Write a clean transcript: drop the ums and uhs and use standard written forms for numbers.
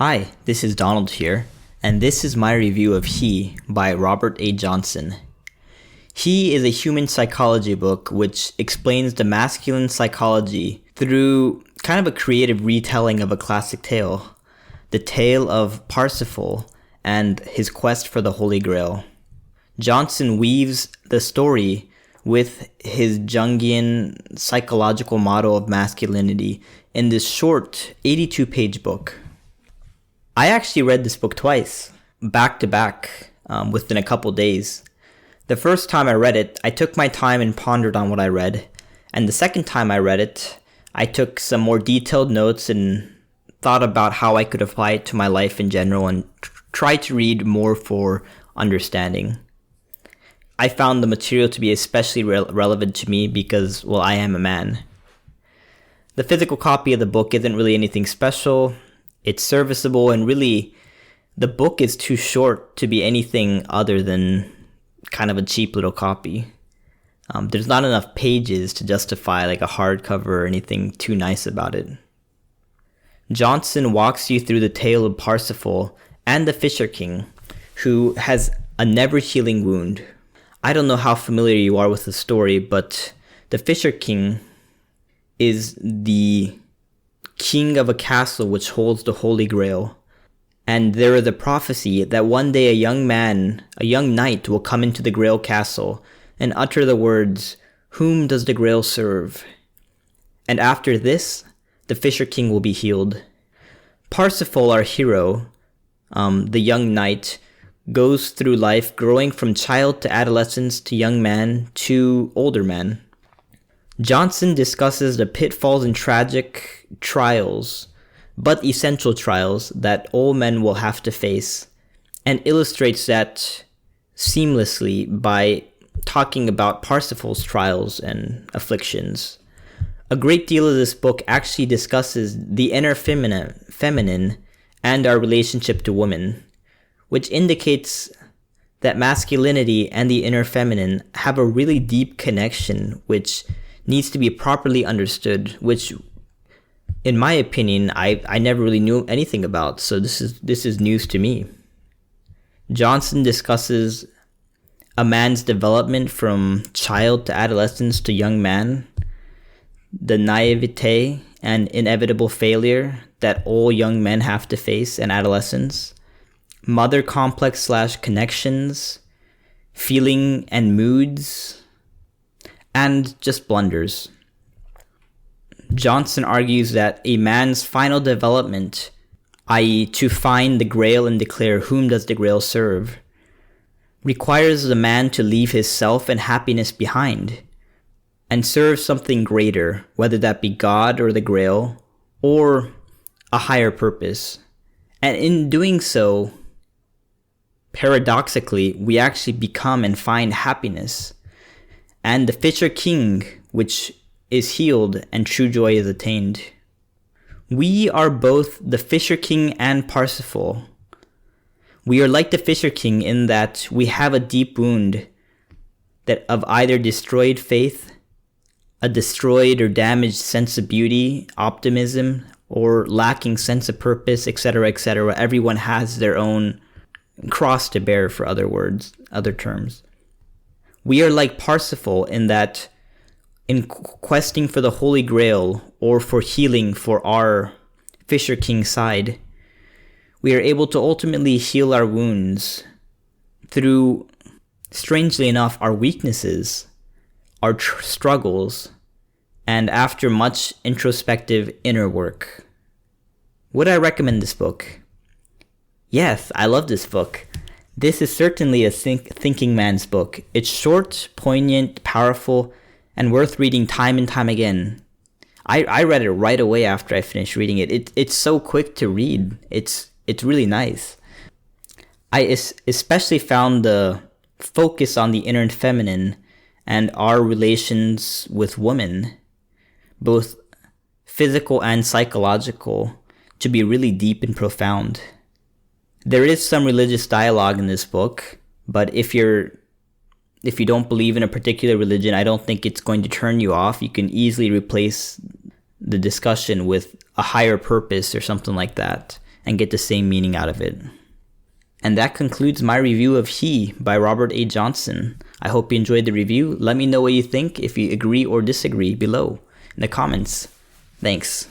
Hi, this is Donald here, and this is my review of He by Robert A. Johnson. He is a human psychology book which explains the masculine psychology through kind of a creative retelling of a classic tale, the tale of Parsifal and his quest for the Holy Grail. Johnson weaves the story with his Jungian psychological model of masculinity in this short 82-page book. I actually read this book twice, back to back, within a couple days. The first time I read it, I took my time and pondered on what I read. And the second time I read it, I took some more detailed notes and thought about how I could apply it to my life in general and tried to read more for understanding. I found the material to be especially relevant to me because, well, I am a man. The physical copy of the book isn't really anything special. It's serviceable, and really, the book is too short to be anything other than kind of a cheap little copy. There's not enough pages to justify like a hardcover or anything too nice about it. Johnson walks you through the tale of Parsifal and the Fisher King, who has a never-healing wound. I don't know how familiar you are with the story, but the Fisher King is the king of a castle which holds the Holy Grail. And there is a prophecy that one day a young knight will come into the Grail castle and utter the words, "Whom does the Grail serve?" And after this, the Fisher King will be healed. Parsifal, our hero, the young knight, goes through life growing from child to adolescence to young man to older man. Johnson discusses the pitfalls and tragic trials, but essential trials, that all men will have to face, and illustrates that seamlessly by talking about Parsifal's trials and afflictions. A great deal of this book actually discusses the inner feminine and our relationship to women, which indicates that masculinity and the inner feminine have a really deep connection which needs to be properly understood, which in my opinion I never really knew anything about, so this is news to me. Johnson discusses a man's development from child to adolescence to young man, the naivete and inevitable failure that all young men have to face in adolescence, mother complex / connections, feeling and moods, and just blunders. Johnson argues that a man's final development, i.e. to find the Grail and declare whom does the Grail serve, requires the man to leave his self and happiness behind and serve something greater, whether that be God or the Grail or a higher purpose. And in doing so, paradoxically, we actually become and find happiness. And the Fisher King, which is healed and true joy is attained. We are both the Fisher King and Parsifal. We are like the Fisher King in that we have a deep wound that of either destroyed faith, a destroyed or damaged sense of beauty, optimism, or lacking sense of purpose, etc., etc. Everyone has their own cross to bear, for other terms. We are like Parsifal in that in questing for the Holy Grail or for healing for our Fisher King side, we are able to ultimately heal our wounds through, strangely enough, our weaknesses, our struggles, and after much introspective inner work. Would I recommend this book? Yes, I love this book. This is certainly a thinking man's book. It's short, poignant, powerful, and worth reading time and time again. I read it right away after I finished reading it. It's so quick to read. It's really nice. I especially found the focus on the inner and feminine and our relations with women, both physical and psychological, to be really deep and profound. There is some religious dialogue in this book, but if you don't believe in a particular religion, I don't think it's going to turn you off. You can easily replace the discussion with a higher purpose or something like that. and get the same meaning out of it. And that concludes my review of He by Robert A. Johnson. I hope you enjoyed the review. Let me know what you think if you agree or disagree below in the comments. Thanks.